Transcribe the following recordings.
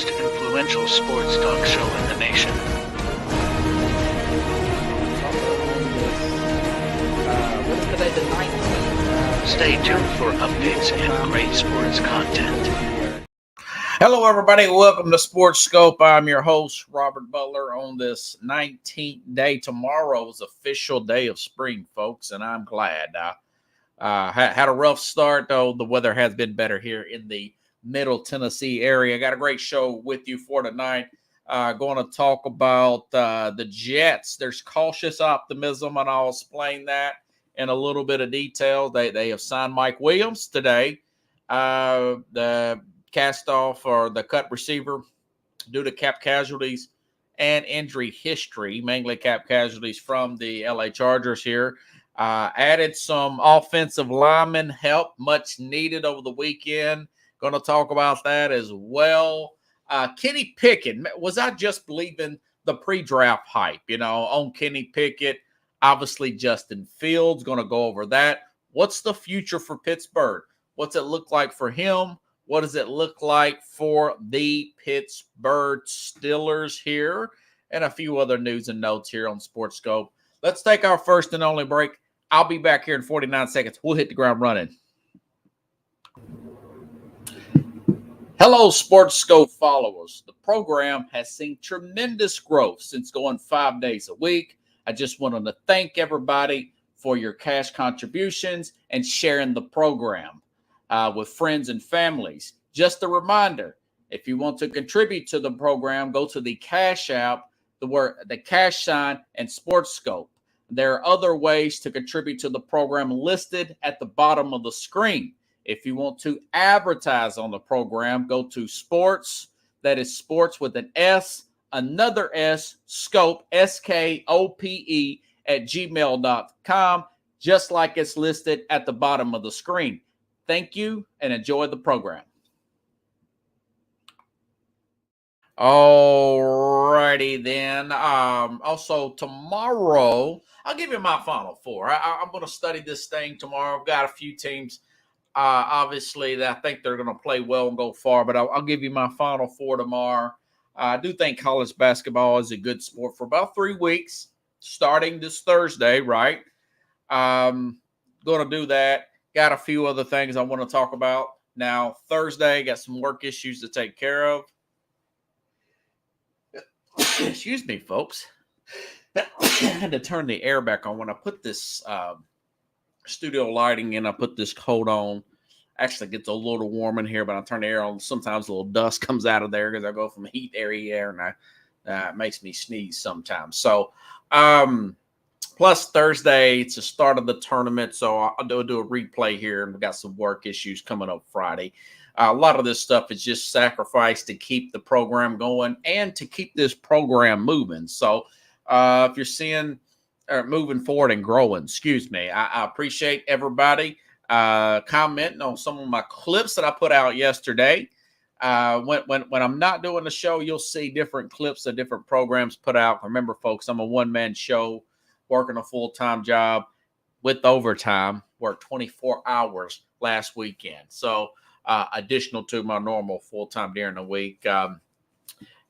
most influential sports talk show in the nation. What is today, the 19th? Stay tuned for updates and great sports content. Hello, everybody. Welcome to Sports Scope. I'm your host, Robert Butler, on this 19th day. Tomorrow is official day of spring, folks, and I'm glad. Had a rough start, though. The weather has been better here in the Middle Tennessee area. Got a great show with you for tonight. Going to talk about the Jets. There's cautious optimism, and I'll explain that in a little bit of detail. They have signed MikeWilliams today. The cast-off or the cut receiver due to cap casualties and injury history, mainly cap casualties from the LA Chargers here. Added some offensive lineman help, much needed over the weekend. Going to talk about that as well. Kenny Pickett, was I just believing the pre-draft hype, on Kenny Pickett? Obviously, Justin Fields, going to go over that. What's the future for Pittsburgh? What's it look like for him? What does it look like for the Pittsburgh Steelers here? And a few other news and notes here on Sports Scope. Let's take our first and only break. I'll be back here in 49 seconds. We'll hit the ground running. Hello, Sports Scope followers. The program has seen tremendous growth since going 5 days a week. I just wanted to thank everybody for your cash contributions and sharing the program with friends and families. Just a reminder, if you want to contribute to the program, go to the Cash App, the cash sign, and Sports Scope. There are other ways to contribute to the program listed at the bottom of the screen. If you want to advertise on the program, go to sports, that is sports with an S, another S, scope, SKOPE, at gmail.com, just like it's listed at the bottom of the screen. Thank you and enjoy the program. Alrighty then. Also tomorrow, I'll give you my Final Four. I'm going to study this thing tomorrow. I've got a few teams, obviously, that I think they're going to play well and go far, but I'll give you my Final Four tomorrow. I do think college basketball is a good sport for about 3 weeks, starting this Thursday, right? Going to do that. Got a few other things I want to talk about. Now, Thursday, got some work issues to take care of. Excuse me, folks. I had to turn the air back on. When I put this studio lighting in, I put this coat on. Actually, it gets a little warm in here, but I turn the air on. Sometimes a little dust comes out of there because I go from heat, airy air, and it makes me sneeze sometimes. So, plus Thursday, it's the start of the tournament, so I'll do a replay here, and we've got some work issues coming up Friday. A lot of this stuff is just sacrifice to keep the program going and to keep this program moving. So if you're seeing moving forward and growing, I appreciate everybody commenting on some of my clips that I put out yesterday. When I'm not doing the show, you'll see different clips of different programs put out. Remember, folks, I'm a one-man show, working a full-time job with overtime, worked 24 hours last weekend. So additional to my normal full-time during the week.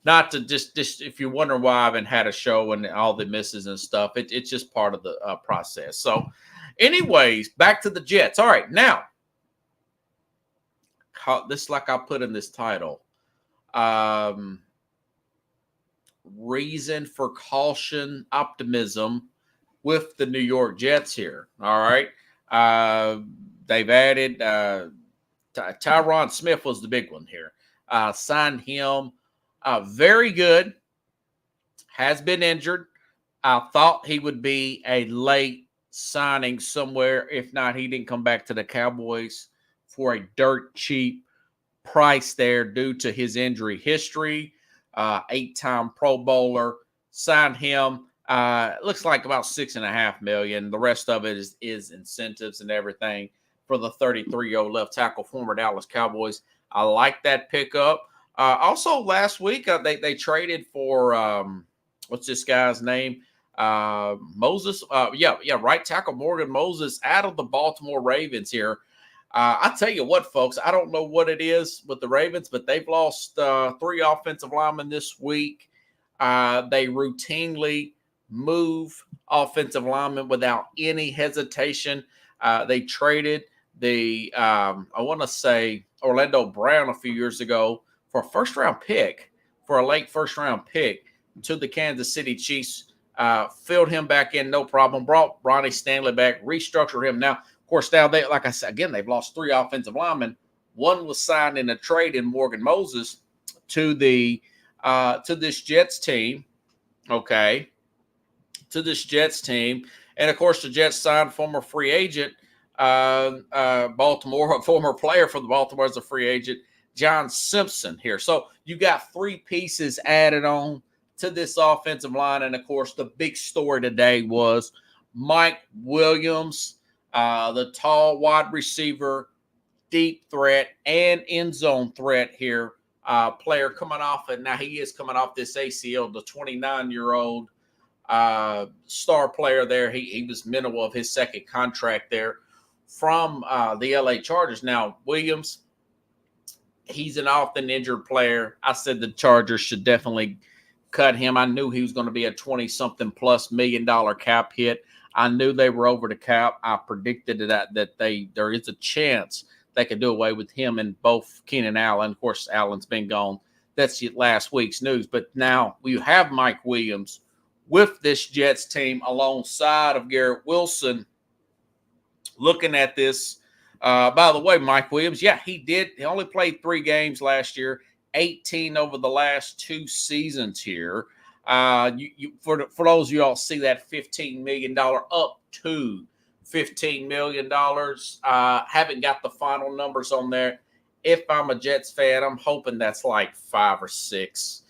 Not to just if you're wondering why I haven't had a show and all the misses and stuff, it's just part of the process. So anyways, back to the Jets. All right, now, this is like I put in this title. Reason for caution, optimism with the New York Jets here. All right. They've added Tyron Smith was the big one here. Signed him. Very good. Has been injured. I thought he would be a late signing somewhere. If not, he didn't come back to the Cowboys for a dirt cheap price there due to his injury history. 8-time Pro Bowler. Signed him. Looks like about $6.5 million. The rest of it is incentives and everything for the 33-year-old left tackle, former Dallas Cowboys. I like that pickup. Also, last week they traded for what's this guy's name? Moses. Right tackle Morgan Moses out of the Baltimore Ravens here. I tell you what, folks, I don't know what it is with the Ravens, but they've lost 3 offensive linemen this week. They routinely move offensive linemen without any hesitation. They traded I want to say Orlando Brown a few years ago for a first-round pick, for a late first-round pick to the Kansas City Chiefs. Filled him back in, no problem. Brought Ronnie Stanley back, restructured him. Now, of course, now they, like I said, again, they've lost 3 offensive linemen. One was signed in a trade in Morgan Moses to this Jets team. Okay, to this Jets team, and of course, the Jets signed former free agent Baltimore, a former player for the Baltimore as a free agent, John Simpson here. So you got 3 pieces added on to this offensive line, and of course, the big story today was MikeWilliams, the tall wide receiver, deep threat, and end zone threat here. Player coming off, and now he is coming off this ACL, the 29-year-old star player there. He was minimal of his second contract there from the LA Chargers. Now, Williams, he's an often injured player. I said the Chargers should definitely cut him. I knew he was going to be a 20-something plus $1 million cap hit. I knew they were over the cap. I predicted that there is a chance they could do away with him and both Keenan Allen. Of course, Allen's been gone. That's last week's news. But now we have MikeWilliams with this Jets team alongside of Garrett Wilson. Looking at this, by the way, MikeWilliams, yeah, he only played 3 games last year, 18 over the last 2 seasons here. For those of you all see that $15 million up to $15 million. Haven't got the final numbers on there. If I'm a Jets fan, I'm hoping that's like 5 or 6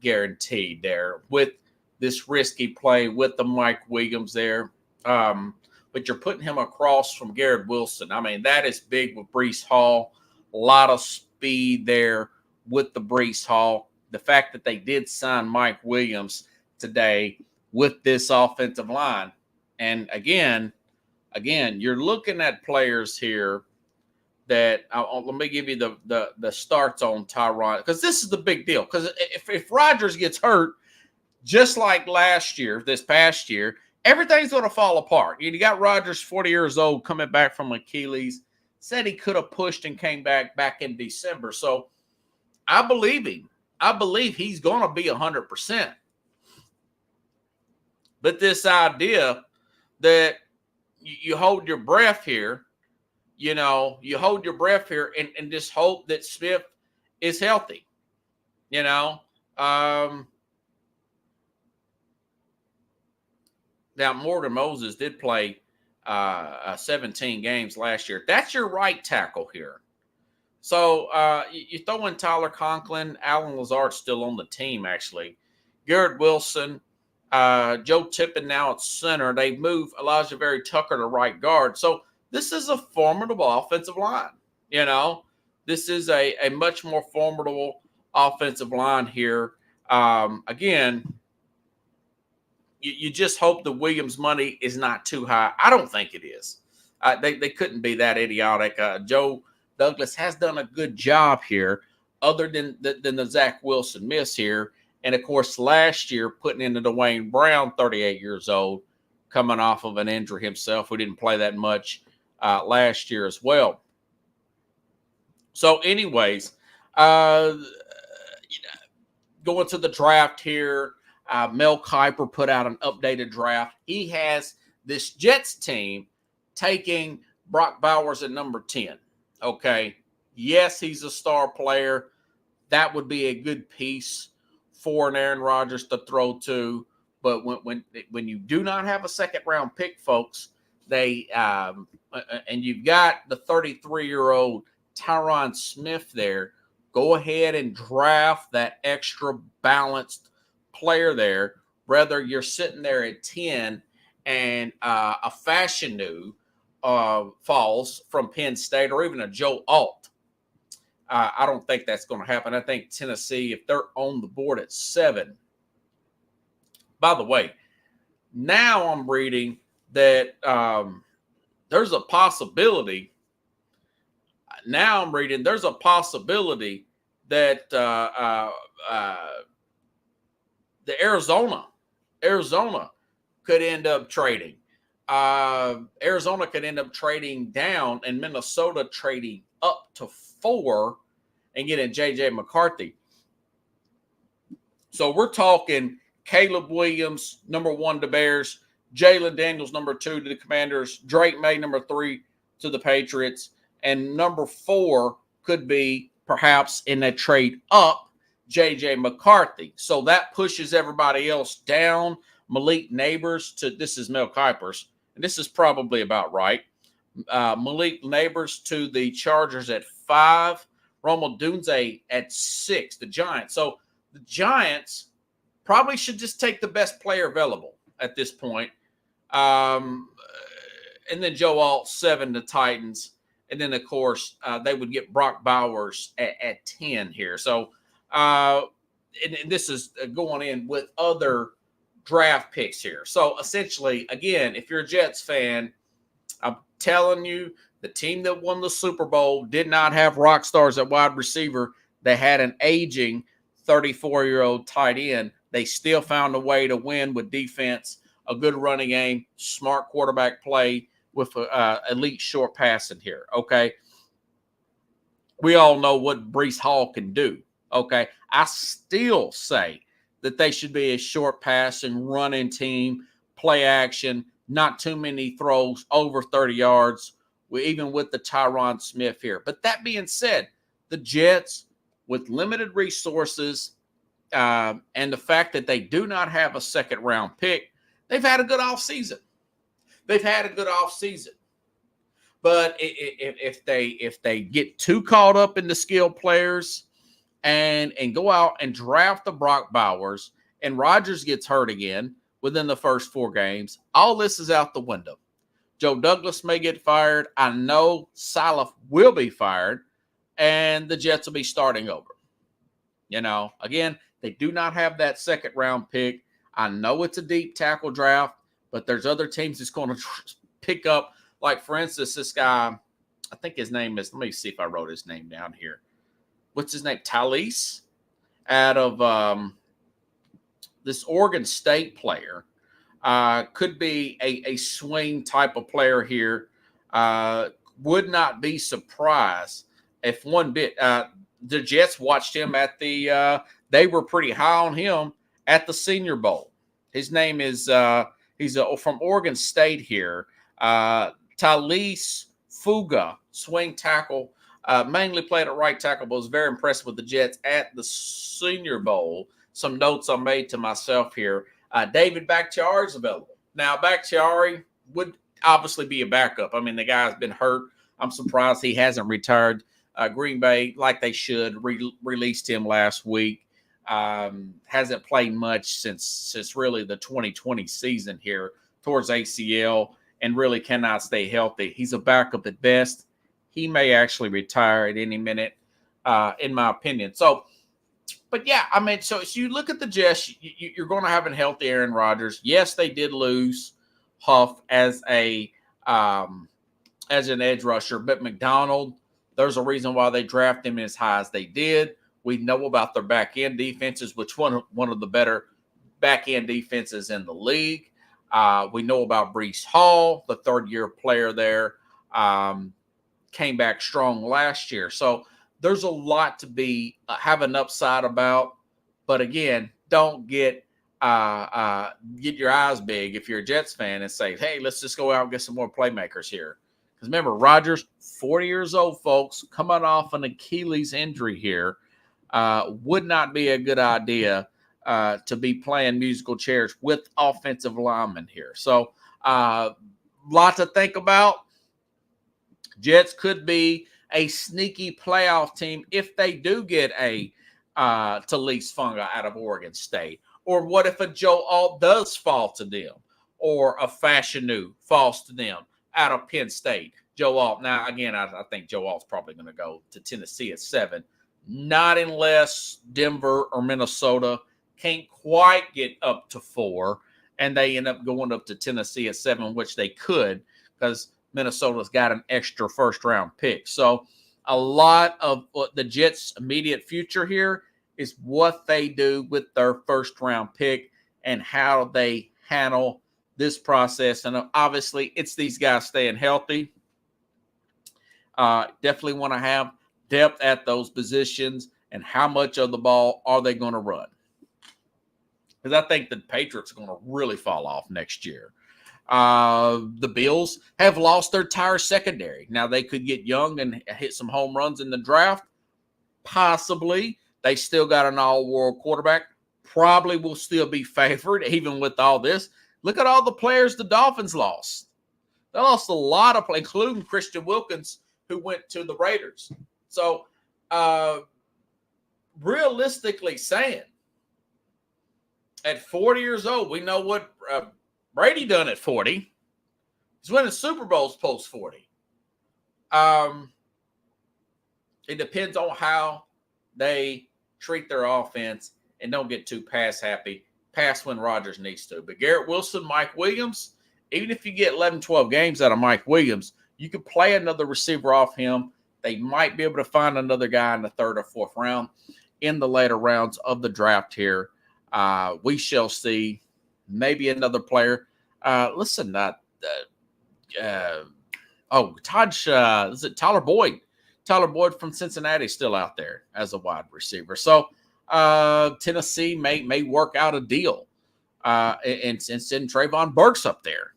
guaranteed there with this risky play with the MikeWilliams there. But you're putting him across from Garrett Wilson. I mean, that is big with Breece Hall. A lot of speed there with the Breece Hall. The fact that they did sign MikeWilliams today with this offensive line. And again, you're looking at players here that let me give you the starts on Tyron, because this is the big deal. Because if Rodgers gets hurt, just like this past year, everything's going to fall apart. You got Rodgers, 40 years old, coming back from Achilles. Said he could have pushed and came back in December. So I believe him. I believe he's going to be 100%. But this idea that you hold your breath here, you hold your breath here and just hope that Smith is healthy, Now, Morgan Moses did play 17 games last year. That's your right tackle here. So you throw in Tyler Conklin. Alan Lazard's still on the team, actually. Garrett Wilson, Joe Tippin now at center. They move Elijah Very Tucker to right guard. So this is a formidable offensive line. This is a much more formidable offensive line here. Again, you just hope the Williams money is not too high. I don't think it is. They couldn't be that idiotic. Joe Douglas has done a good job here, other than the Zach Wilson miss here. And, of course, last year, putting in the Dwayne Brown, 38 years old, coming off of an injury himself. We didn't play that much last year as well. So, anyways, going to the draft here, Mel Kiper put out an updated draft. He has this Jets team taking Brock Bowers at number 10. Okay. Yes, he's a star player. That would be a good piece for an Aaron Rodgers to throw to. But when you do not have a second round pick, folks, and you've got the 33-year-old Tyron Smith there, go ahead and draft that extra balanced player there. Whether you're sitting there at 10 and a Fashanu falls from Penn State, or even a Joe Alt. I don't think that's going to happen. I think Tennessee, if they're on the board at 7. By the way, now I'm reading that there's a possibility now I'm reading there's a possibility that the Arizona could end up trading. Arizona could end up trading down and Minnesota trading up to 4 and getting J.J. McCarthy. So we're talking Caleb Williams, number 1 to Bears, Jalen Daniels, number 2 to the Commanders, Drake May, number 3 to the Patriots, and number 4 could be perhaps in a trade up, J.J. McCarthy. So that pushes everybody else down. Malik Neighbors to, this is Mel Kiper's, and this is probably about right. Malik Neighbors to the Chargers at 5, Rome Odunze at 6, the Giants. So the Giants probably should just take the best player available at this point. And then Joe Alt, 7, the Titans. And then, of course, they would get Brock Bowers at 10 here. So and this is going in with other draft picks here. So essentially, again, if you're a Jets fan, I'm telling you, the team that won the Super Bowl did not have rock stars at wide receiver. They had an aging 34-year-old tight end. They still found a way to win with defense, a good running game, smart quarterback play with elite short passing here, okay? We all know what Breece Hall can do, okay? I still say that they should be a short passing, running team, play action, not too many throws, over 30 yards, even with the Tyron Smith here. But that being said, the Jets, with limited resources and the fact that they do not have a second-round pick, they've had a good offseason. But if they get too caught up in the skilled players and go out and draft the Brock Bowers and Rodgers gets hurt again within the first 4 games, all this is out the window. Joe Douglas may get fired. I know Saleh will be fired, and the Jets will be starting over. You know, again, they do not have that second-round pick. I know it's a deep tackle draft, but there's other teams that's going to pick up. Like, for instance, this guy, I think his name is, let me see if I wrote his name down here. What's his name? Talise, out of this Oregon State player. Could be a swing type of player here. Would not be surprised if one bit. The Jets watched him at the they were pretty high on him at the Senior Bowl. His name is he's from Oregon State here. Talise Fuga, swing tackle, mainly played at right tackle, but was very impressed with the Jets at the Senior Bowl. Some notes I made to myself here. David Bakhtiari is available. Now, Bakhtiari would obviously be a backup. I mean, the guy's been hurt. I'm surprised he hasn't retired. Green Bay, like they should, released him last week. Hasn't played much since really the 2020 season here towards ACL and really cannot stay healthy. He's a backup at best. He may actually retire at any minute, in my opinion. So, but yeah, I mean, so you look at the Jets, you're going to have a healthy Aaron Rodgers. Yes, they did lose Huff as an edge rusher, but McDonald, there's a reason why they drafted him as high as they did. We know about their back-end defenses, which one of the better back-end defenses in the league. We know about Breece Hall, the third-year player there, came back strong last year. So there's a lot to be have an upside about. But again, don't get your eyes big if you're a Jets fan and say, hey, let's just go out and get some more playmakers here. Because remember, Rodgers, 40 years old, folks, coming off an Achilles injury here, would not be a good idea to be playing musical chairs with offensive linemen here. So, lot to think about. Jets could be a sneaky playoff team if they do get a Talise Funga out of Oregon State. Or what if a Joe Alt does fall to them? Or a Fashanu falls to them out of Penn State. Joe Alt. Now, again, I think Joe Alt's probably going to go to Tennessee at 7. Not unless Denver or Minnesota can't quite get up to 4, and they end up going up to Tennessee at 7, which they could because Minnesota's got an extra first-round pick. So A lot of what the Jets' immediate future here is what they do with their first-round pick and how they handle this process. And obviously, it's these guys staying healthy. Definitely want to have depth at those positions and how much of the ball are they going to run. Because I think the Patriots are going to really fall off next year. The Bills have lost their entire secondary. Now, they could get young and hit some home runs in the draft. Possibly. They still got an all-world quarterback. Probably will still be favored, even with all this. Look at all the players the Dolphins lost. They lost a lot of players, including Christian Wilkins, who went to the Raiders. So, realistically saying, at 40 years old, we know what Brady done at 40. He's winning Super Bowls post 40. It depends on how they treat their offense and don't get too pass happy, pass when Rodgers needs to. But Garrett Wilson, Mike Williams, even if you get 11, 12 games out of Mike Williams, you could play another receiver off him. They might be able to find another guy in the third or fourth round in the later rounds of the draft here. We shall see. Maybe another player. Is it Tyler Boyd? Tyler Boyd from Cincinnati still out there as a wide receiver. So Tennessee may work out a deal and send Trayvon Burks up there,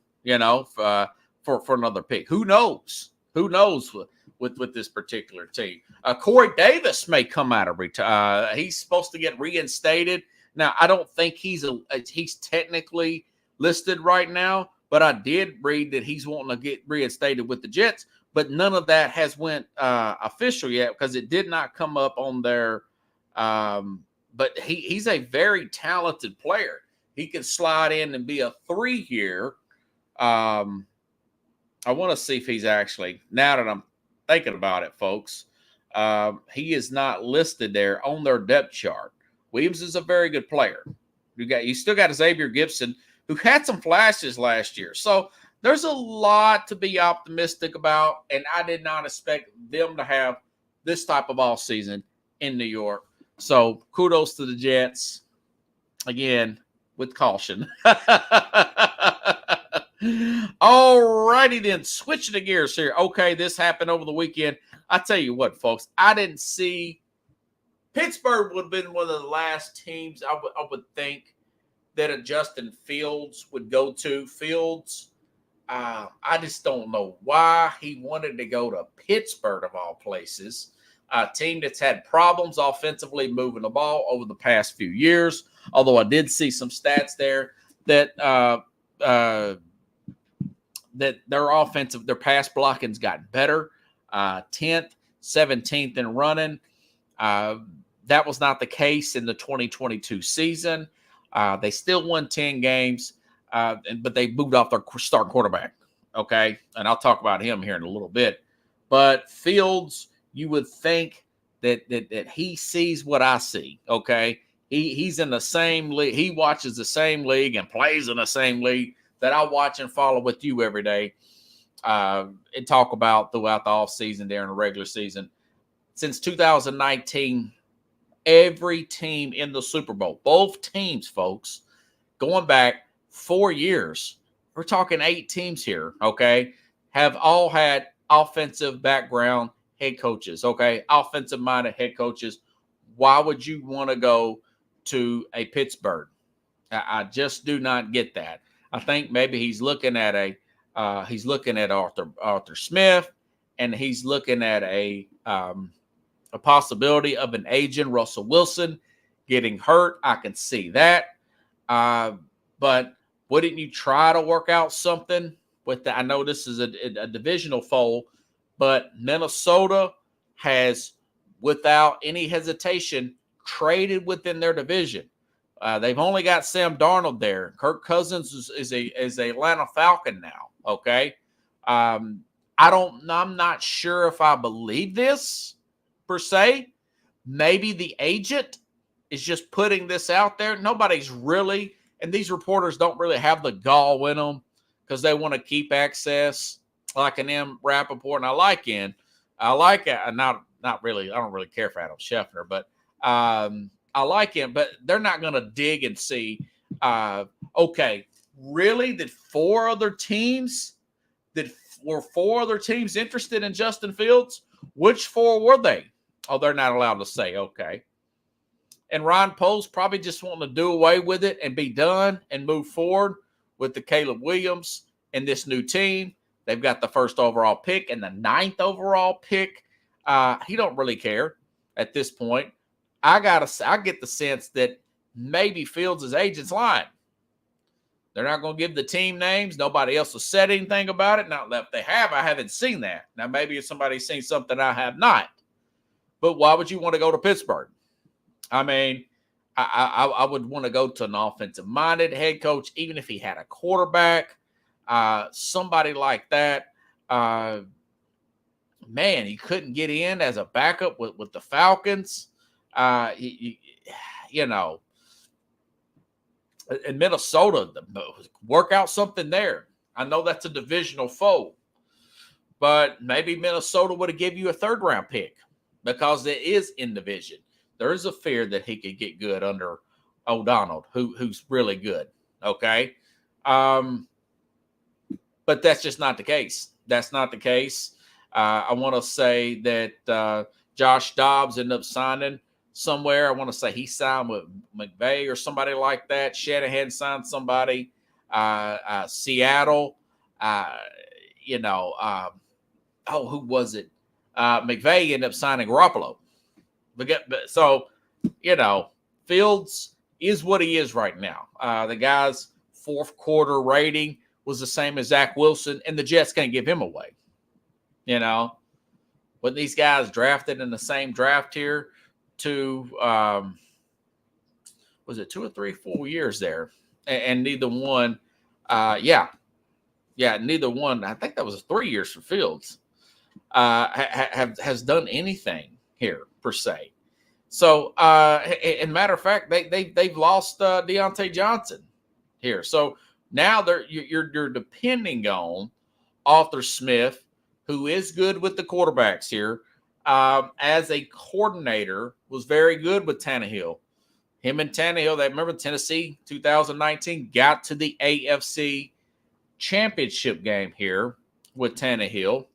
for another pick. Who knows? Who knows with this particular team? Corey Davis may come out of retire. He's supposed to get reinstated. Now, I don't think he's technically listed right now, but I did read that he's wanting to get reinstated with the Jets, but none of that has went official yet because it did not come up on their but he's a very talented player. He can slide in and be a 3 here. I want to see if he's actually, now that I'm thinking about it, folks, he is not listed there on their depth chart. Williams is a very good player. You still got Xavier Gibson, who had some flashes last year. So there's a lot to be optimistic about, and I did not expect them to have this type of offseason in New York. So kudos to the Jets, again, with caution. All righty then, switching the gears here. Okay, this happened over the weekend. I tell you what, folks, I didn't see Pittsburgh would have been one of the last teams I would think that a Justin Fields would go to. Fields, I just don't know why he wanted to go to Pittsburgh of all places, a team that's had problems offensively moving the ball over the past few years. Although I did see some stats there that their offensive, their pass blocking's gotten better. 10th, 17th in running. That was not the case in the 2022 season. They still won 10 games, but they moved off their starting quarterback. Okay, and I'll talk about him here in a little bit. But Fields, you would think that he sees what I see. Okay, he's in the same league. He watches the same league and plays in the same league that I watch and follow with you every day and talk about throughout the offseason during the regular season. Since 2019, every team in the Super Bowl, both teams, folks, going back 4 years, we're talking 8 teams here, okay, have all had offensive background head coaches, okay, offensive-minded head coaches. Why would you want to go to a Pittsburgh? I just do not get that. I think maybe he's looking at Arthur Smith, and he's looking at a possibility of an aging Russell Wilson getting hurt. I can see that. But wouldn't you try to work out something with that? I know this is a divisional foe, but Minnesota has, without any hesitation, traded within their division. They've only got Sam Darnold there. Kirk Cousins is a Atlanta Falcon now. Okay. I'm not sure if I believe this per se. Maybe the agent is just putting this out there. Nobody's really, and these reporters don't really have the gall in them because they want to keep access, like an M. Rappaport, and I like in. I like it. Not really. I don't really care for Adam Scheffner, but I like him. But they're not going to dig and see. Okay, really? Were four other teams interested in Justin Fields? Which four were they? Oh, they're not allowed to say. Okay. And Ron Poles probably just wanting to do away with it and be done and move forward with the Caleb Williams and this new team. They've got the first overall pick and the 9th overall pick. He don't really care at this point. I get the sense that maybe Fields' agent's lying. They're not going to give the team names. Nobody else has said anything about it. Not if they have, I haven't seen that. Now, maybe if somebody's seen something I have not. But why would you want to go to Pittsburgh? I mean, I would want to go to an offensive-minded head coach, even if he had a quarterback, somebody like that. Man, he couldn't get in as a backup with the Falcons. You know, in Minnesota, work out something there. I know that's a divisional foe, but maybe Minnesota would have given you a 3rd-round pick because it is in division. There is a fear that he could get good under O'Donnell, who's really good. Okay. But that's just not the case. That's not the case. I want to say that Josh Dobbs ended up signing somewhere. I want to say he signed with McVay or somebody like that. Shanahan signed somebody. Seattle. Who was it? McVay ended up signing Garoppolo. So, Fields is what he is right now. The guy's 4th quarter rating was the same as Zach Wilson, and the Jets can't give him away. When these guys drafted in the same draft here to, was it 2 or 3, 4 years there? And neither one, neither one, I think that was 3 years for Fields, has done anything here per se. So, in matter of fact, they've lost Deontay Johnson here. So now you're depending on Arthur Smith, who is good with the quarterbacks here, as a coordinator, was very good with Tannehill. Him and Tannehill, remember Tennessee 2019 got to the AFC Championship game here with Tannehill.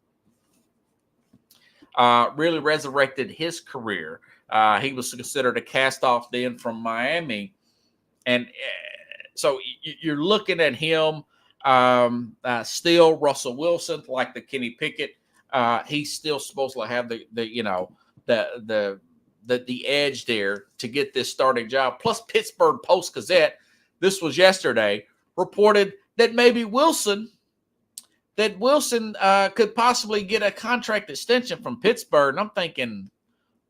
Really resurrected his career. He was considered a cast-off then from Miami. And so you're looking at him still, Russell Wilson, like the Kenny Pickett. He's still supposed to have the edge there to get this starting job. Plus Pittsburgh Post-Gazette, this was yesterday, reported that maybe Wilson could possibly get a contract extension from Pittsburgh. And I'm thinking,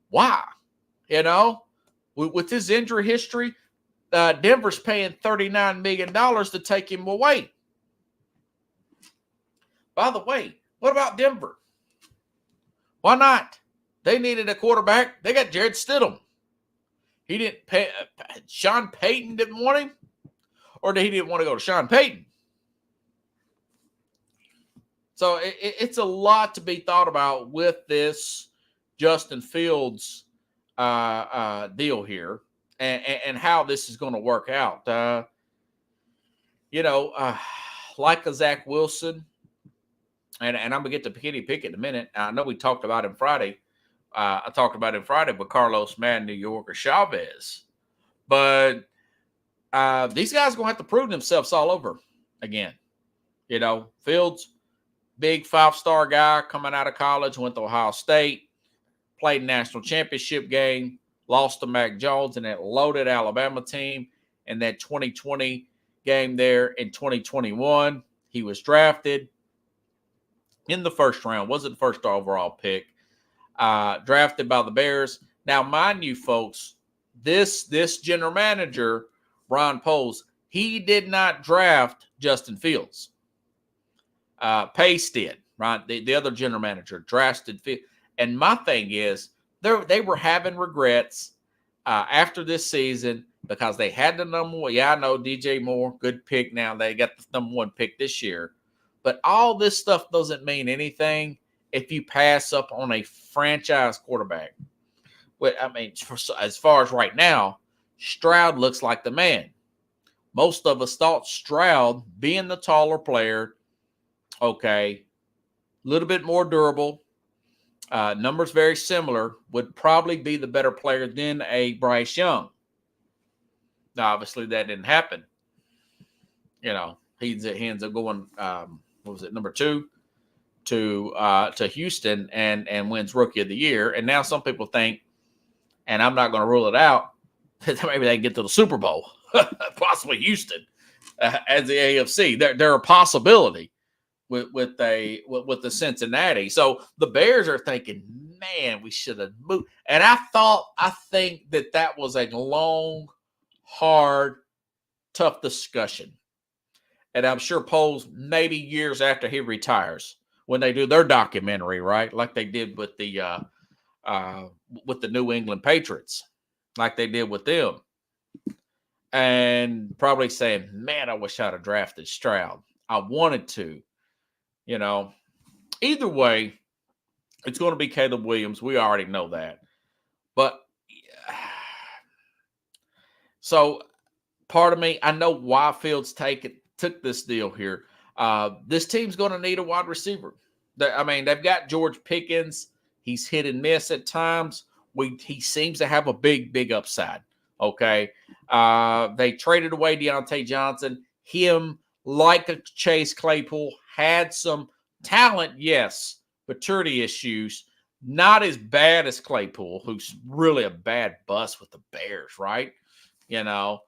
why? With his injury history, Denver's paying $39 million to take him away. By the way, what about Denver? Why not? They needed a quarterback. They got Jared Stidham. He didn't pay. Sean Payton didn't want him, or he didn't want to go to Sean Payton. So it's a lot to be thought about with this Justin Fields deal here, and how this is going to work out. Like a Zach Wilson, and I'm gonna get to Kenny Pickett in a minute. I know we talked about him Friday. I talked about him Friday with Carlos Madden, New York, or Chavez, but these guys are gonna have to prove themselves all over again. Fields, big 5-star guy coming out of college, went to Ohio State, played national championship game, lost to Mac Jones and that loaded Alabama team in that 2020 game there in 2021. He was drafted in the 1st round, wasn't the 1st overall pick, drafted by the Bears. Now, mind you, folks, this general manager, Ron Poles, he did not draft Justin Fields. Pace did, right? The other general manager drafted Fields. And my thing is, they were having regrets after this season because they had the number one. Yeah, I know DJ Moore, good pick. Now they got the number 1 pick this year. But all this stuff doesn't mean anything if you pass up on a franchise quarterback. But I mean, as far as right now, Stroud looks like the man. Most of us thought Stroud, being the taller player, okay, a little bit more durable, numbers very similar, would probably be the better player than a Bryce Young. Now, obviously, that didn't happen. You know, he ends up going, what was it, number 2 to Houston and wins Rookie of the Year. And now some people think, and I'm not going to rule it out, that maybe they can get to the Super Bowl, possibly Houston as the AFC. They're a possibility with the Cincinnati. So the Bears are thinking, man, we should have moved. And I think that was a long, hard, tough discussion. And I'm sure Poles, maybe years after he retires, when they do their documentary, right, like they did with the New England Patriots, like they did with them, and probably saying, man, I wish I'd have drafted Stroud. I wanted to, you know. Either way, it's going to be Caleb Williams. We already know that. But so part of me, I know why Fields took this deal here. This team's going to need a wide receiver. They've got George Pickens. He's hit and miss at times. He seems to have a big upside. Okay. They traded away Deontay Johnson. Him, like a Chase Claypool, had some talent, yes, maturity issues. Not as bad as Claypool, who's really a bad bust with the Bears, right? You know,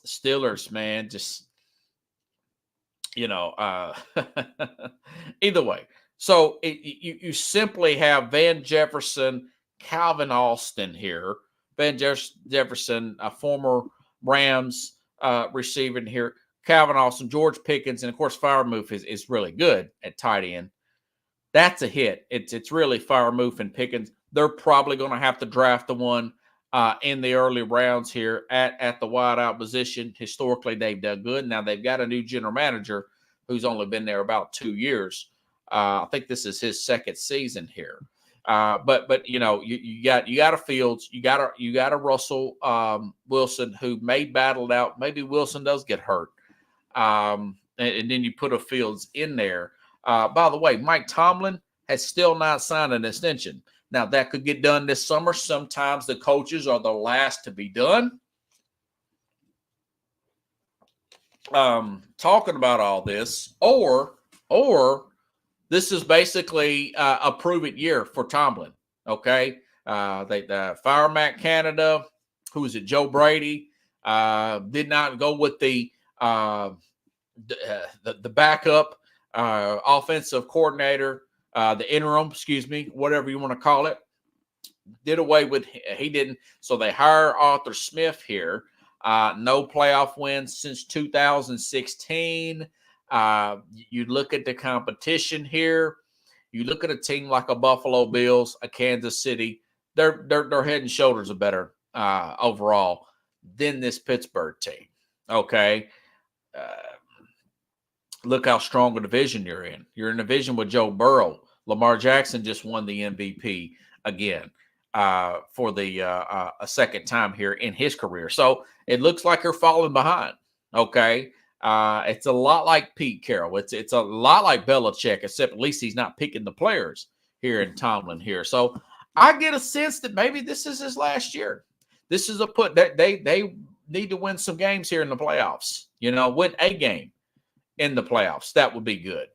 Steelers, man, just, you know, either way. So you simply have Van Jefferson, Calvin Austin here. Van Jefferson, a former Rams receiver here. Calvin Austin, George Pickens, and of course, Freiermuth is really good at tight end. That's a hit. It's really Freiermuth and Pickens. They're probably going to have to draft the one in the early rounds here at the wideout position. Historically, they've done good. Now they've got a new general manager who's only been there about 2 years. I think this is his second season here. But you know, you got a Fields, you got a Russell Wilson who may battle it out. Maybe Wilson does get hurt, and then you put a Fields in there. By the way, Mike Tomlin has still not signed an extension. Now that could get done this summer. Sometimes the coaches are the last to be done. Talking about all this, or this is basically a prove-it year for Tomlin, okay? They fire Matt Canada, who is it, Joe Brady, did not go with the backup offensive coordinator, the interim, whatever you want to call it. Did away with, he didn't. So they hire Arthur Smith here. No playoff wins since 2016. You look at the competition here. You look at a team like a Buffalo Bills, a Kansas City. They're head and shoulders better overall than this Pittsburgh team. Okay, look how strong a division you're in. You're in a division with Joe Burrow. Lamar Jackson just won the MVP again for the a second time here in his career. So it looks like you're falling behind. Okay. It's a lot like Pete Carroll. It's a lot like Belichick, except at least he's not picking the players here in Tomlin here. So I get a sense that maybe this is his last year. This is a put that they need to win some games here in the playoffs. You know, win a game in the playoffs. That would be good.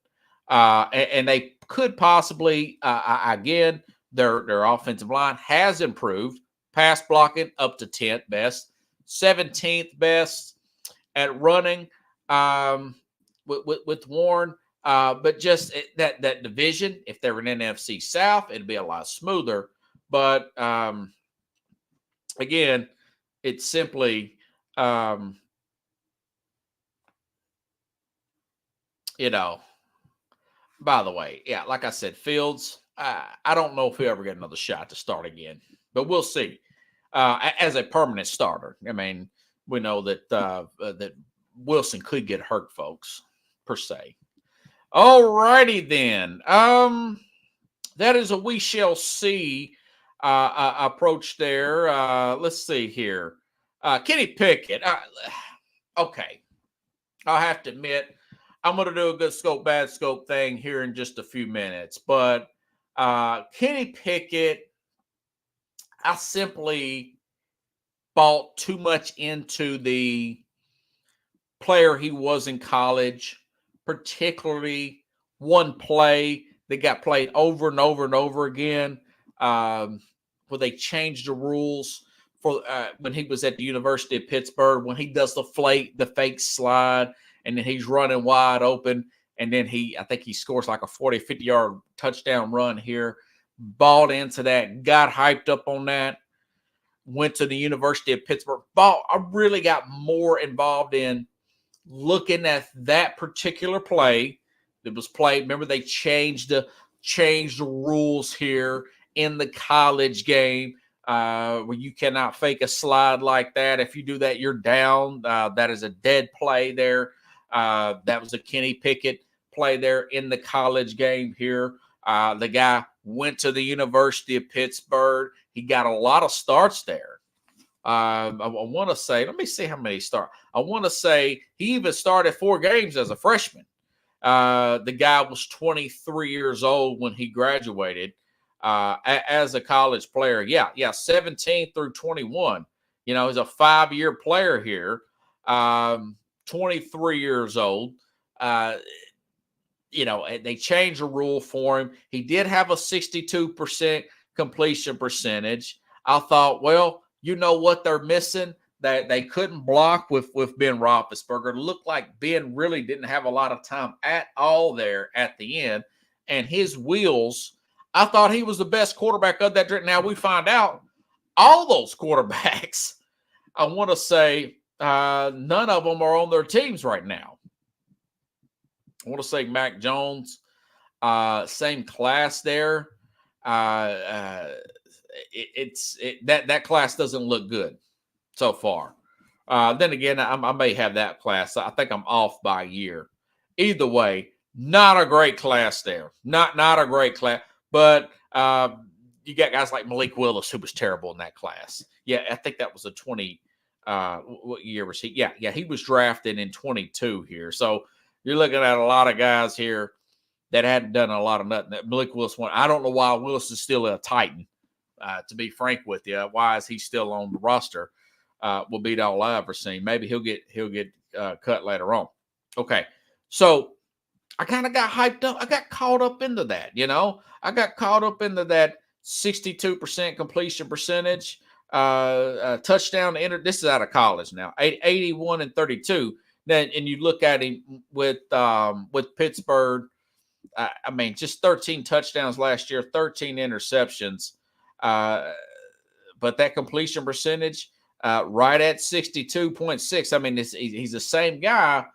And they could possibly again, their offensive line has improved. Pass blocking up to 10th best, 17th best at running. With Warren, but just that division, if they were in NFC South, it'd be a lot smoother. But again, it's simply, you know. By the way, yeah, like I said, Fields. I don't know if he'll ever get another shot to start again, but we'll see. As a permanent starter, I mean, we know that that Wilson could get hurt, folks, per se. All righty then. That is a we shall see approach there. Let's see here. Kenny Pickett. Okay. I'll have to admit, I'm going to do a good scope, bad scope thing here in just a few minutes. But Kenny Pickett, I simply bought too much into the player he was in college, particularly one play that got played over and over and over again, where they changed the rules for when he was at the University of Pittsburgh, when he does the fake slide, and then he's running wide open, and then I think he scores like a 40, 50-yard touchdown run here. Bought into that, got hyped up on that, went to the University of Pittsburgh. I really got more involved in looking at that particular play that was played. Remember, they changed the rules here in the college game, where you cannot fake a slide like that. If you do that, you're down. That is a dead play there. That was a Kenny Pickett play there in the college game here. The guy went to the University of Pittsburgh. He got a lot of starts there. I want to say, let me see how many starts. I want to say he even started 4 games as a freshman. The guy was 23 years old when he graduated as a college player. Yeah, 17 through 21. He's a 5-year player here, 23 years old. They changed the rule for him. He did have a 62% completion percentage. I thought, well, you know what they're missing? That they couldn't block with Ben Roethlisberger. It looked like Ben really didn't have a lot of time at all there at the end. And his wheels, I thought he was the best quarterback of that. Now we find out all those quarterbacks, I want to say none of them are on their teams right now. I want to say Mac Jones, same class there. That class doesn't look good so far. Then again, I may have that class. I think I'm off by a year. Either way, not a great class there. Not a great class. But you got guys like Malik Willis, who was terrible in that class. Yeah, I think that was a 20. What year was he? Yeah, he was drafted in 22 here. So you're looking at a lot of guys here that hadn't done a lot of nothing. Malik Willis won. I don't know why Willis is still a Titan. To be frank with you, why is he still on the roster? Will be all I ever seen. Maybe he'll get cut later on. Okay, so I kind of got hyped up. I got caught up into that. I got caught up into that 62% completion percentage, touchdown to enter. This is out of college now. 81 and 32. Then and you look at him with Pittsburgh. Just 13 touchdowns last year, 13 interceptions. But that completion percentage, right at 62.6. He's the same guy,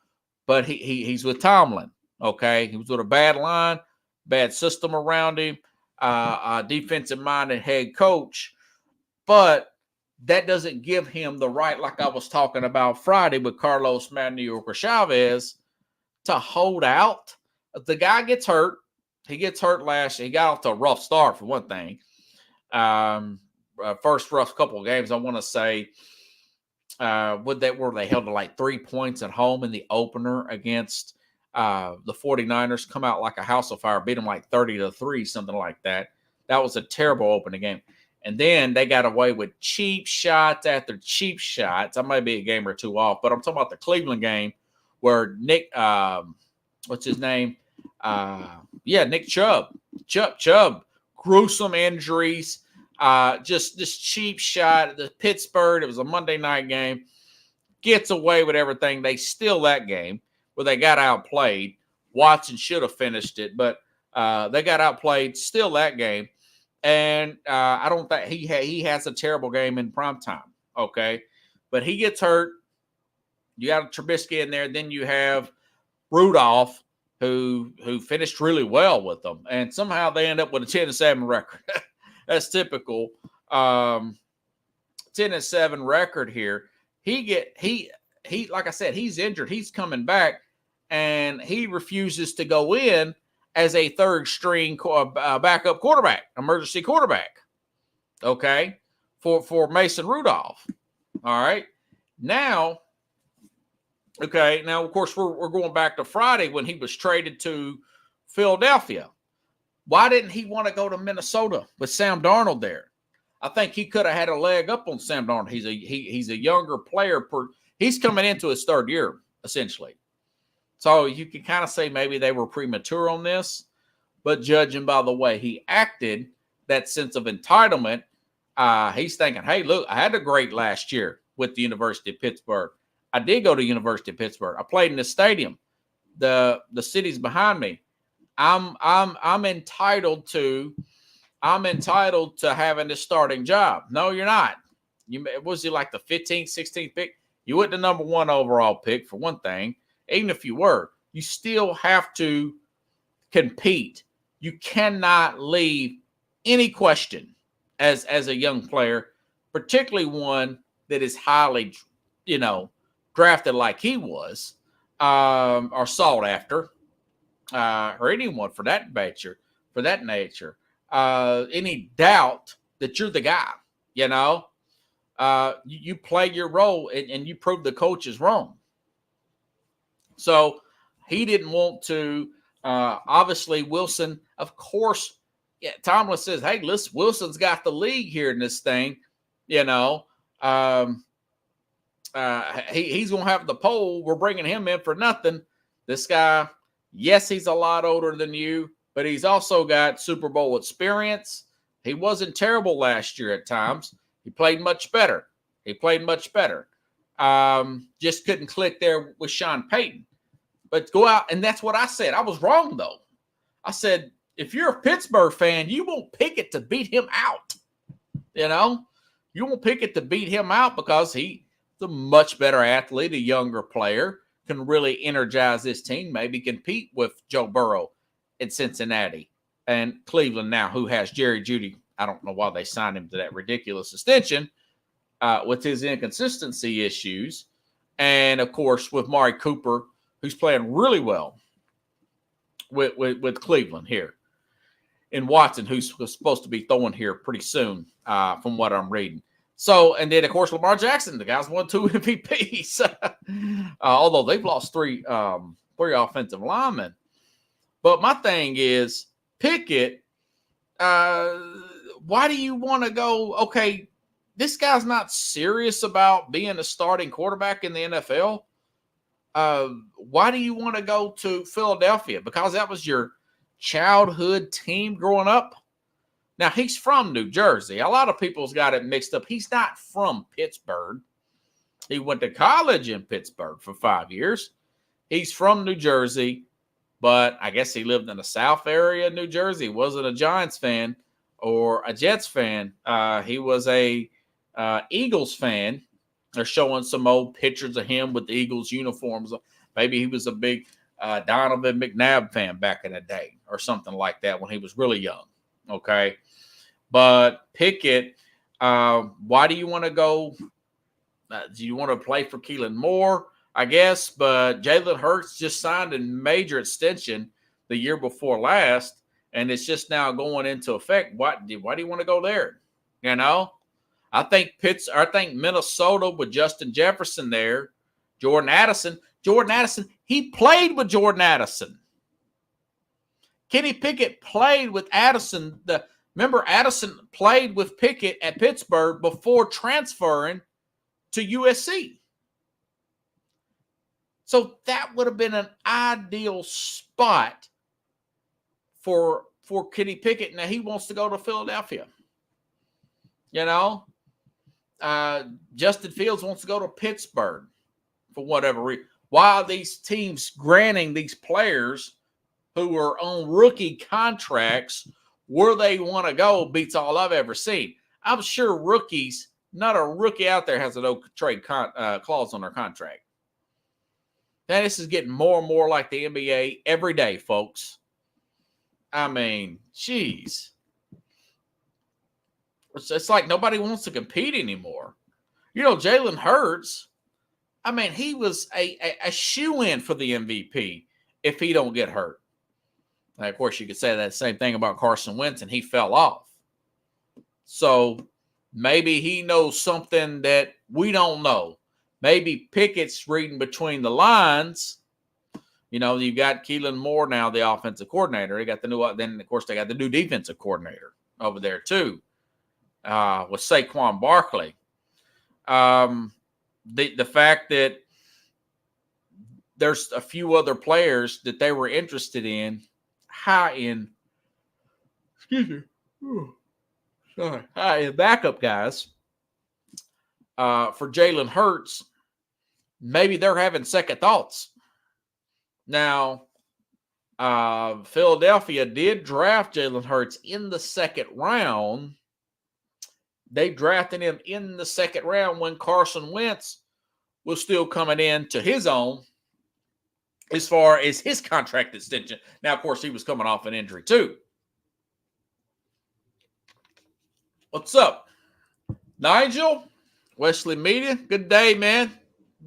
but he's with Tomlin. Okay, he was with a bad line, bad system around him, a defensive-minded head coach, but that doesn't give him the right, like I was talking about Friday with Carlos Manuel Chavez, to hold out. The guy gets hurt. He gets hurt last year. He got off to a rough start for one thing. First rough couple of games, I want to say, were they held to like 3 points at home in the opener against the 49ers, come out like a house of fire, beat them like 30-3, something like that. That was a terrible opening game. And then they got away with cheap shots after cheap shots. I might be a game or two off, but I'm talking about the Cleveland game where Nick, what's his name? Nick Chubb, gruesome injuries, just this cheap shot. The Pittsburgh, it was a Monday night game, gets away with everything. They steal that game where they got outplayed. Watson should have finished it, but they got outplayed, steal that game. And I don't think he has a terrible game in primetime, okay? But he gets hurt. You got Trubisky in there. Then you have Rudolph, who finished really well with them. And somehow they end up with a 10-7 record. That's typical. 10-7 record here. He like I said, he's injured. He's coming back. and he refuses to go in as a third string backup quarterback, emergency quarterback. Okay, for Mason Rudolph. All right, now, of course we're going back to Friday when he was traded to Philadelphia. Why didn't he want to go to Minnesota with Sam Darnold there? I think he could have had a leg up on Sam Darnold. He's a younger player. He's coming into his third year essentially. So you can kind of say maybe they were premature on this, but judging by the way he acted, that sense of entitlement, he's thinking, hey, look, I had a great last year with the University of Pittsburgh. I did go to University of Pittsburgh. I played in the stadium. The city's behind me. I'm entitled to having this starting job. No, you're not. Was he like the 15th, 16th pick? You weren't the number 1 overall pick for one thing. Even if you were, you still have to compete. You cannot leave any question as a young player, particularly one that is highly, drafted like he was, or sought after, or anyone for that nature. Any doubt that you're the guy, you play your role and you prove the coach is wrong. So he didn't want to. Obviously, Wilson, of course, Tomlin says, hey, listen, Wilson's got the league here in this thing. He's going to have the pole. We're bringing him in for nothing. This guy, yes, he's a lot older than you, but he's also got Super Bowl experience. He wasn't terrible last year at times. He played much better. Just couldn't click there with Sean Payton. But go out, and that's what I said. I was wrong, though. I said, if you're a Pittsburgh fan, you won't pick it to beat him out. You won't pick it to beat him out because he's a much better athlete, a younger player, can really energize this team, maybe compete with Joe Burrow in Cincinnati and Cleveland now, who has Jerry Jeudy. I don't know why they signed him to that ridiculous extension with his inconsistency issues. And, of course, with Mari Cooper, who's playing really well with Cleveland here. And Watson, who's supposed to be throwing here pretty soon, from what I'm reading. So, and then, of course, Lamar Jackson, the guy's won 2 MVPs. Although they've lost three offensive linemen. But my thing is, Pickett, why do you want to go, okay, this guy's not serious about being a starting quarterback in the NFL. Why do you want to go to Philadelphia? Because that was your childhood team growing up? Now, he's from New Jersey. A lot of people's got it mixed up. He's not from Pittsburgh. He went to college in Pittsburgh for 5 years. He's from New Jersey, but I guess he lived in the South area of New Jersey. He wasn't a Giants fan or a Jets fan. He was a Eagles fan. They're showing some old pictures of him with the Eagles uniforms. Maybe he was a big Donovan McNabb fan back in the day or something like that when he was really young. Okay. But Pickett, why do you want to go? Do you want to play for Keelan Moore? I guess. But Jalen Hurts just signed a major extension the year before last, and it's just now going into effect. Why do you want to go there? I think Minnesota with Justin Jefferson there, Jordan Addison, he played with Jordan Addison. Kenny Pickett played with Addison. Remember, Addison played with Pickett at Pittsburgh before transferring to USC. So that would have been an ideal spot for Kenny Pickett. Now he wants to go to Philadelphia. Justin Fields wants to go to Pittsburgh for whatever reason. Why are these teams granting these players who are on rookie contracts where they want to go beats all I've ever seen? I'm sure rookies, not a rookie out there has a no trade clause on their contract. Now, this is getting more and more like the NBA every day, folks. I mean, geez. It's like nobody wants to compete anymore. Jalen Hurts, I mean, he was a shoe-in for the MVP if he don't get hurt. Now, of course, you could say that same thing about Carson Wentz, and he fell off. So maybe he knows something that we don't know. Maybe Pickett's reading between the lines. You've got Keelan Moore now, the offensive coordinator. They got the new, then of course they got the new defensive coordinator over there too, with Saquon Barkley. The fact that there's a few other players that they were interested in, high in backup guys for Jalen Hurts. Maybe they're having second thoughts. Now, Philadelphia did draft Jalen Hurts in the second round. They drafted him in the second round when Carson Wentz was still coming in to his own as far as his contract extension. Now, of course, he was coming off an injury too. What's up? Nigel, Wesley Media, good day, man.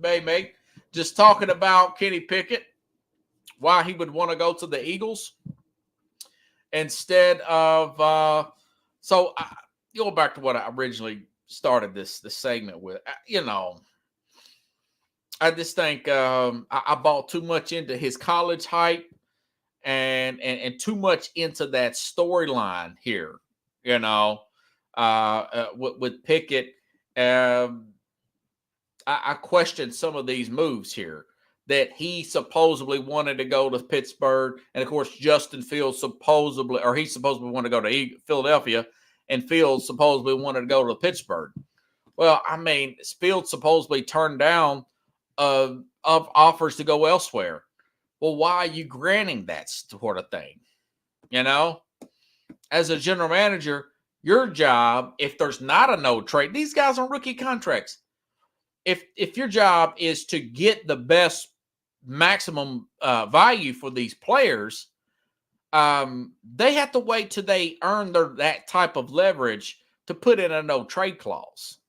Hey, mate. Just talking about Kenny Pickett, why he would want to go to the Eagles instead of go back to what I originally started this segment with. I just think I bought too much into his college hype and too much into that storyline here. With Pickett, I questioned some of these moves here. That he supposedly wanted to go to Pittsburgh. And, of course, Justin Fields supposedly wanted to go to Philadelphia, and Fields supposedly wanted to go to Pittsburgh. Well, I mean, Fields supposedly turned down of offers to go elsewhere. Well, why are you granting that sort of thing? As a general manager, your job, if there's not a no trade, these guys are on rookie contracts. If your job is to get the best maximum value for these players, they have to wait till they earn that type of leverage to put in a no trade clause.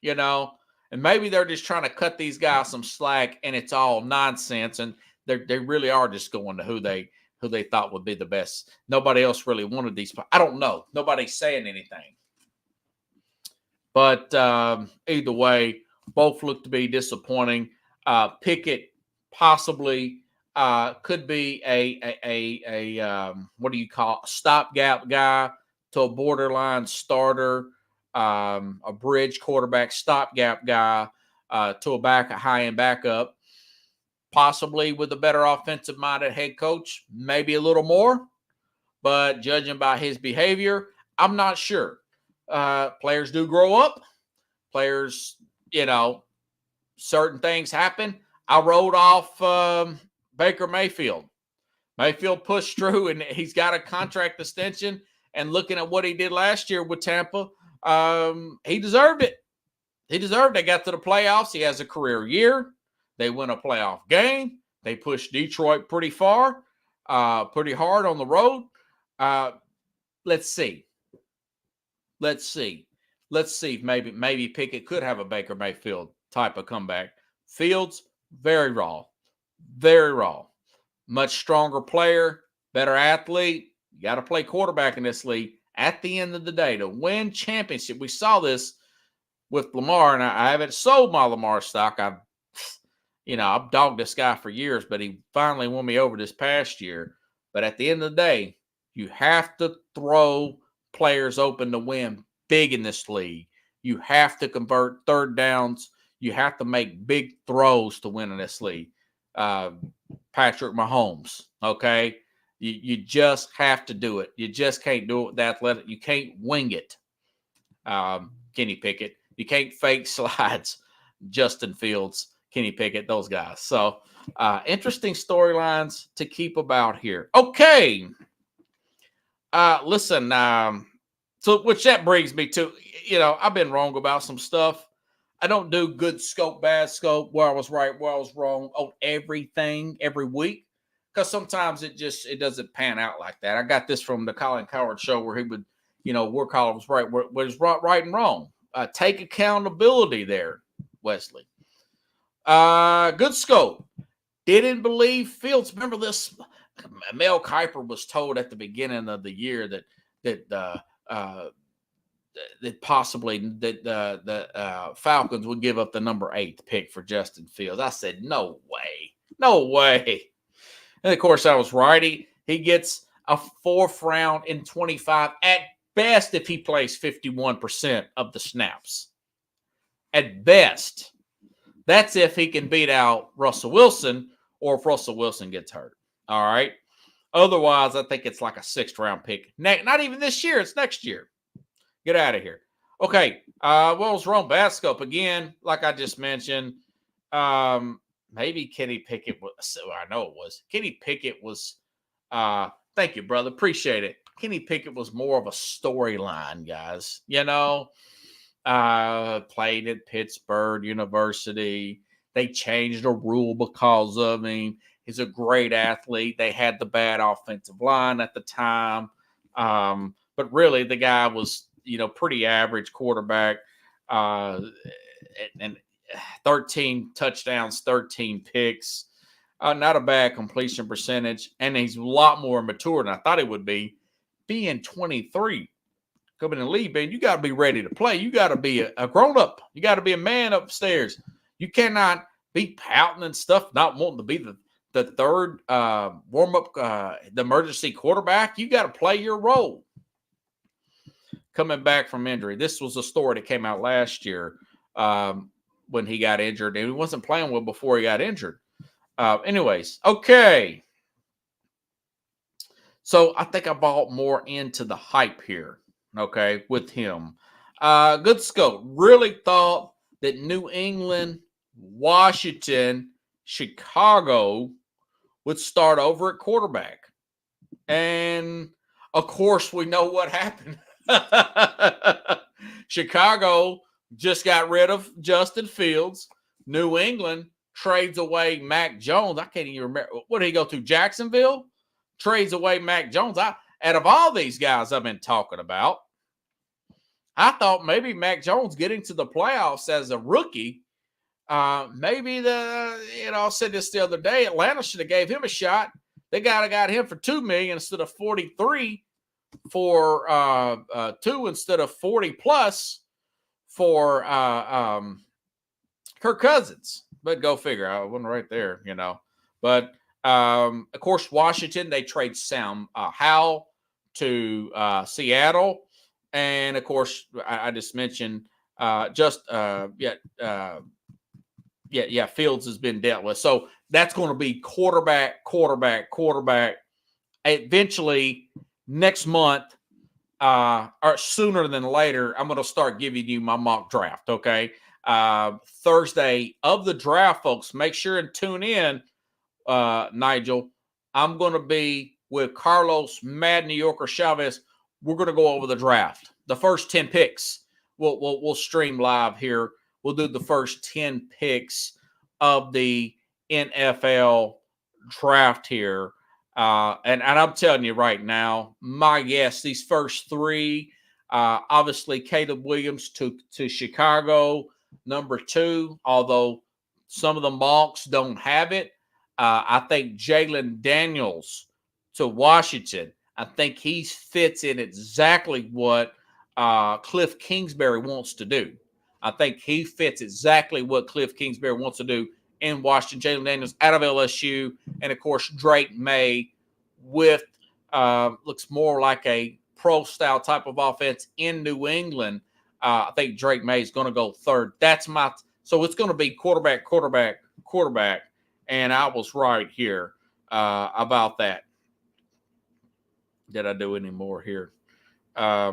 And maybe they're just trying to cut these guys some slack, and it's all nonsense, and they really are just going to who they thought would be the best. Nobody else really wanted these. I don't know. Nobody's saying anything. But either way, both look to be disappointing. Pickett possibly could be a what do you call a stopgap guy to a borderline starter, a bridge quarterback, stopgap guy to a high-end backup, possibly with a better offensive-minded head coach, maybe a little more. But judging by his behavior, I'm not sure. Players do grow up. Players, certain things happen. I wrote off Baker Mayfield. Mayfield pushed through, and he's got a contract extension. And looking at what he did last year with Tampa, he deserved it. He deserved it. They got to the playoffs. He has a career year. They win a playoff game. They pushed Detroit pretty far, pretty hard on the road. Let's see. Let's see if maybe Pickett could have a Baker Mayfield type of comeback. Fields, very raw. Much stronger player, better athlete. You got to play quarterback in this league. At the end of the day, to win championship, we saw this with Lamar, and I haven't sold my Lamar stock. I've dogged this guy for years, but he finally won me over this past year. But at the end of the day, you have to throw players open to win big in this league. You have to convert third downs. You have to make big throws to win in this league. Patrick Mahomes, okay? You just have to do it. You just can't do it with athletic. You can't wing it. Kenny Pickett. You can't fake slides. Justin Fields, Kenny Pickett, those guys. So interesting storylines to keep about here. Okay. Listen, so which that brings me to, I've been wrong about some stuff. I don't do good scope, bad scope, where I was right, where I was wrong on everything every week, because sometimes it doesn't pan out like that. I got this from the Colin Cowherd show where he would, where Colin was right, where was right and wrong. Take accountability there, Wesley. Good scope. Didn't believe Fields. Remember this? Mel Kiper was told at the beginning of the year that possibly the Falcons would give up the number 8 pick for Justin Fields. I said, no way. And of course, I was right. He gets a 4th round in 25 at best if he plays 51% of the snaps. At best. That's if he can beat out Russell Wilson or if Russell Wilson gets hurt. All right. Otherwise, I think it's like a 6th round pick. Not even this year. It's next year. Get out of here. Okay. What was wrong? Bad scope again, like I just mentioned. Maybe Kenny Pickett was. I know it was. Kenny Pickett was. Thank you, brother. Appreciate it. Kenny Pickett was more of a storyline, guys. Played at Pittsburgh University. They changed the rule because of him. He's a great athlete. They had the bad offensive line at the time. But really, the guy was, pretty average quarterback. And 13 touchdowns, 13 picks. Not a bad completion percentage. And he's a lot more mature than I thought he would be. Being 23, coming in the league, man, you got to be ready to play. You got to be a grown-up. You got to be a man upstairs. You cannot be pouting and stuff, not wanting to be the third warm-up, the emergency quarterback. You got to play your role. Coming back from injury. This was a story that came out last year when he got injured, and he wasn't playing well before he got injured. Anyways, okay. So I think I bought more into the hype here, okay, with him. Good scope. Really thought that New England, Washington, Chicago would start over at quarterback. And, of course, we know what happened. Chicago just got rid of Justin Fields. New England trades away Mac Jones. I can't even remember. What did he go to? Jacksonville? Trades away Mac Jones. Out of all these guys I've been talking about, I thought maybe Mac Jones getting to the playoffs as a rookie. Maybe I said this the other day. Atlanta should have gave him a shot. They got him for $2 million instead of 43 for 2 instead of 40 plus for Kirk Cousins. But go figure. I wasn't right there, But of course, Washington, they trade Sam Howell to Seattle. And of course, I just mentioned Fields has been dealt with. So that's going to be quarterback. Eventually, next month, or sooner than later, I'm going to start giving you my mock draft, okay? Thursday of the draft, folks. Make sure and tune in, Nigel. I'm going to be with Carlos Mad New Yorker Chavez. We're going to go over the draft. The first 10 picks. We'll stream live here. We'll do the first 10 picks of the NFL draft here. And I'm telling you right now, my guess, these first 3, obviously Caleb Williams to Chicago, number 2, although some of the mocks don't have it. I think Jalen Daniels to Washington. I think he fits in exactly what Cliff Kingsbury wants to do. I think he fits exactly what Cliff Kingsbury wants to do in Washington. Jalen Daniels out of LSU. And, of course, Drake May with looks more like a pro-style type of offense in New England. I think Drake May is going to go 3rd. So it's going to be quarterback. And I was right here about that. Did I do any more here? I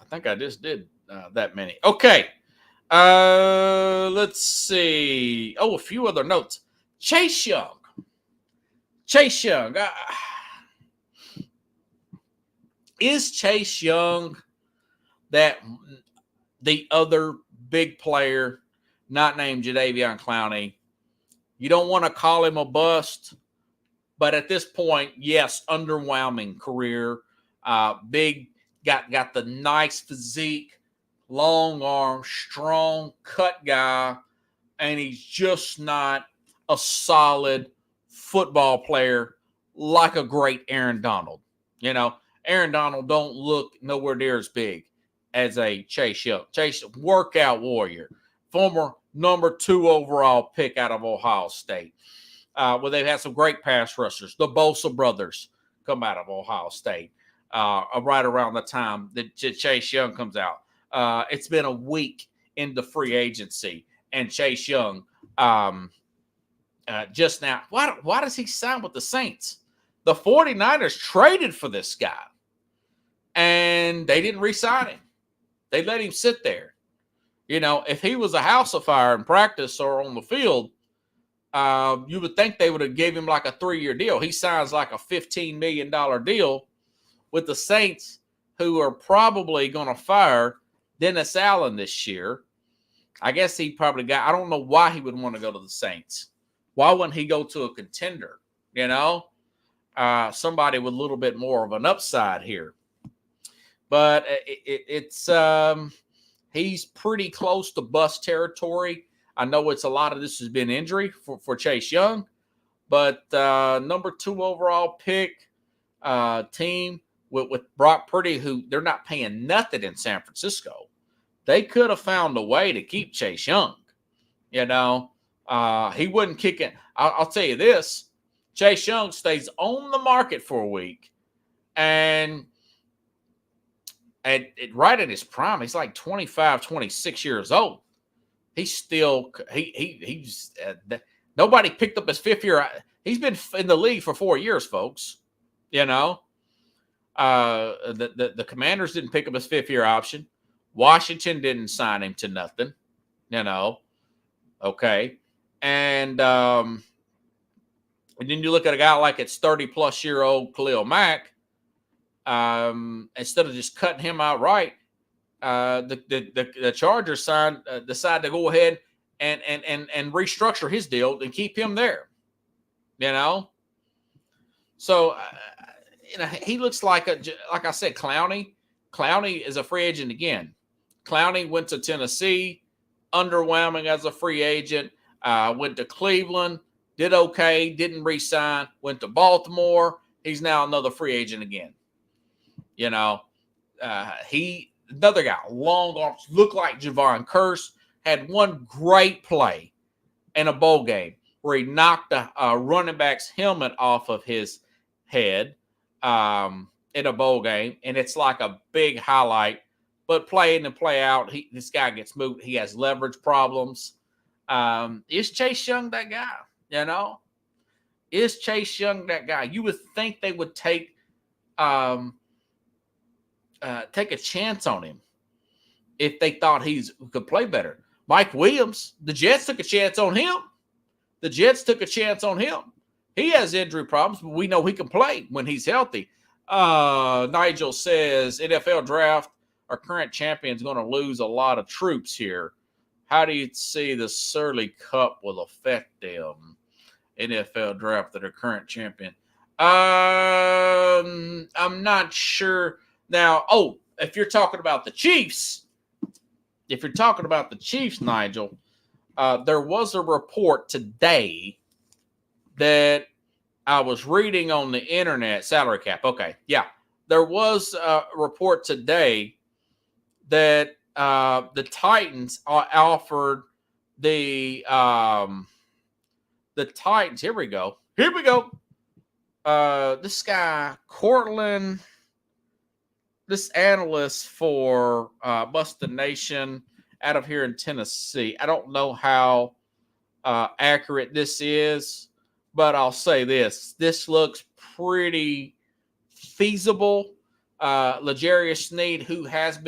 think I just did that many. Okay. Let's see. Oh, a few other notes. Chase Young. Is Chase Young that the other big player not named Jadeveon Clowney? You don't want to call him a bust, but at this point, yes, underwhelming career. Big, got the nice physique, long arm, strong cut guy. and he's just not a solid football player like a great Aaron Donald. Aaron Donald don't look nowhere near as big as a Chase Young. Chase, workout warrior, former number 2 overall pick out of Ohio State. Well, they've had some great pass rushers. The Bosa brothers come out of Ohio State right around the time that Chase Young comes out. It's been a week into free agency, and Chase Young just now. Why does he sign with the Saints? The 49ers traded for this guy, and they didn't re-sign him. They let him sit there. If he was a house of fire in practice or on the field, you would think they would have gave him like a 3-year deal. He signs like a $15 million deal with the Saints, who are probably going to fire Dennis Allen this year. I guess he probably I don't know why he would want to go to the Saints. Why wouldn't he go to a contender? Somebody with a little bit more of an upside here. But he's pretty close to bust territory. I know a lot of this has been injury for Chase Young, but number 2 overall pick team with Brock Purdy, who they're not paying nothing in San Francisco. They could have found a way to keep Chase Young. He wouldn't kick it. I'll tell you this. Chase Young stays on the market for a week, and right at his prime, he's like 25, 26 years old. He's still he's nobody picked up his 5th year. He's been in the league for 4 years, folks. The Commanders didn't pick up his 5th year option. Washington didn't sign him to nothing. Okay, and then you look at a guy like it's 30-plus-year-old Khalil Mack. Instead of just cutting him outright, the Chargers decided to go ahead and restructure his deal and keep him there. So he looks like I said, Clowney. Clowney is a free agent again. Clowney went to Tennessee, underwhelming as a free agent. Went to Cleveland, did okay, didn't re-sign. Went to Baltimore. He's now another free agent again. Another guy, long arms, looked like Javon Curse, had one great play in a bowl game where he knocked a running back's helmet off of his head in a bowl game, and it's like a big highlight. But play in and play out, this guy gets moved. He has leverage problems. Is Chase Young that guy? Is Chase Young that guy? You would think they would take a chance on him if they thought he could play better. MikeWilliams, the Jets took a chance on him. He has injury problems, but we know he can play when he's healthy. Nigel says, NFL draft, our current champion is going to lose a lot of troops here. How do you see the Surly Cup will affect them? NFL draft that are current champion. I'm not sure. Now, if you're talking about the Chiefs, Nigel, there was a report today that I was reading on the internet. Salary cap. Okay. Yeah. There was a report today that the Titans offered the Titans. Here we go. This guy, Cortland, this analyst for Bust Nation out of here in Tennessee. I don't know how accurate this is, but I'll say this. This looks pretty feasible. L'Jarius Sneed, who has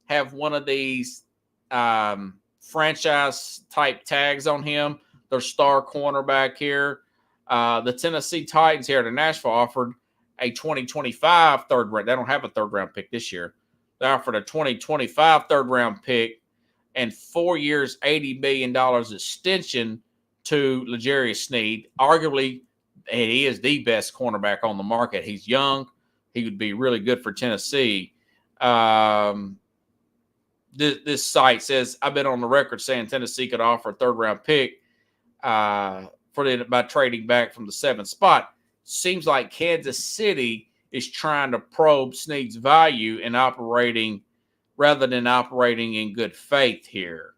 have one of these franchise type tags on him, their star cornerback here. The Tennessee Titans here to Nashville offered a 2025 third round. They don't have a third round pick this year. They offered a 2025 third round pick and 4 years, $80 million extension to L'Jarius Sneed. Arguably, he is the best cornerback on the market. He's young. He would be really good for Tennessee. this site says, I've been on the record saying Tennessee could offer a third-round pick by trading back from the 7th spot. Seems like Kansas City is trying to probe Snead's value in operating rather than operating in good faith here.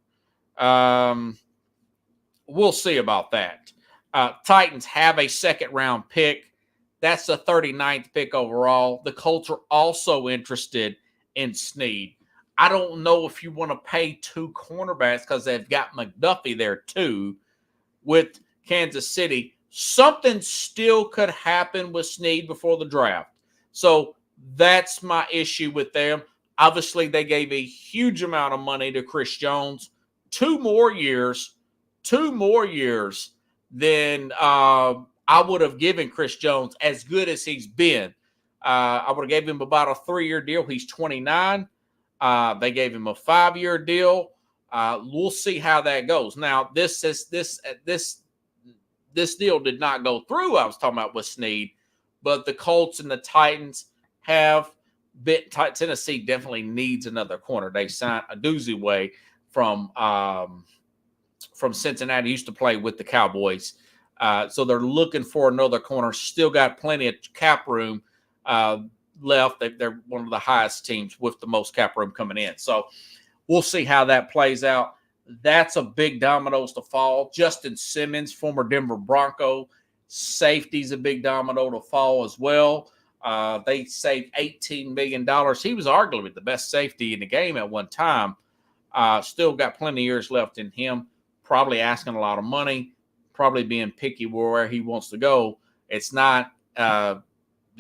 We'll see about that. Titans have a second-round pick. That's the 39th pick overall. The Colts are also interested in Snead. I don't know if you want to pay 2 cornerbacks because they've got McDuffie there too with Kansas City. Something still could happen with Snead before the draft. So that's my issue with them. Obviously, they gave a huge amount of money to Chris Jones. 2 more years than I would have given Chris Jones, as good as he's been. I would have gave him about a 3-year deal. He's 29. They gave him a 5-year deal. We'll see how that goes. Now, this deal did not go through. I was talking about with Snead, but the Colts and the Titans have bit. Tennessee definitely needs another corner. They signed a doozy way from Cincinnati. He used to play with the Cowboys. So they're looking for another corner. Still got plenty of cap room left. They're one of the highest teams with the most cap room coming in. So we'll see how that plays out. That's a big dominoes to fall. Justin Simmons, former Denver Bronco, safety's a big domino to fall as well. They saved $18 million. He was arguably the best safety in the game at one time. Still got plenty of years left in him. Probably asking a lot of money. Probably being picky where he wants to go. It's not that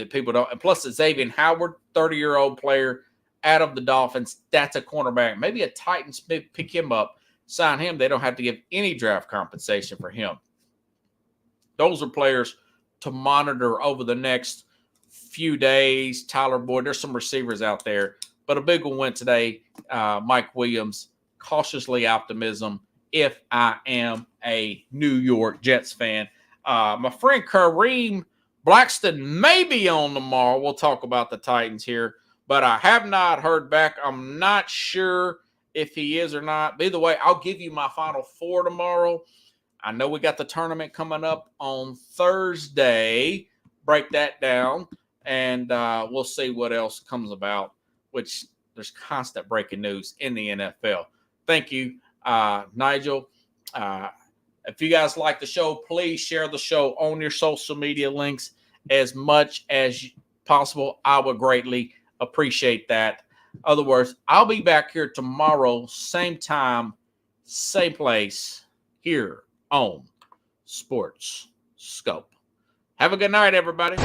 people don't. And plus, Xavier Howard, 30-year-old player out of the Dolphins. That's a cornerback. Maybe a Titans pick him up, sign him. They don't have to give any draft compensation for him. Those are players to monitor over the next few days. Tyler Boyd, there's some receivers out there. But a big one went today. MikeWilliams, cautiously optimism if I am a New York Jets fan. My friend Kareem Blackston may be on tomorrow. We'll talk about the Titans here, but I have not heard back. I'm not sure if he is or not. But either way, I'll give you my Final Four tomorrow. I know we got the tournament coming up on Thursday. Break that down, and we'll see what else comes about, which there's constant breaking news in the NFL. Thank you, Nigel. If you guys like the show, please share the show on your social media links as much as possible. I would greatly appreciate that. Other words, I'll be back here tomorrow, same time, same place, here on Sports Scope. Have a good night, everybody.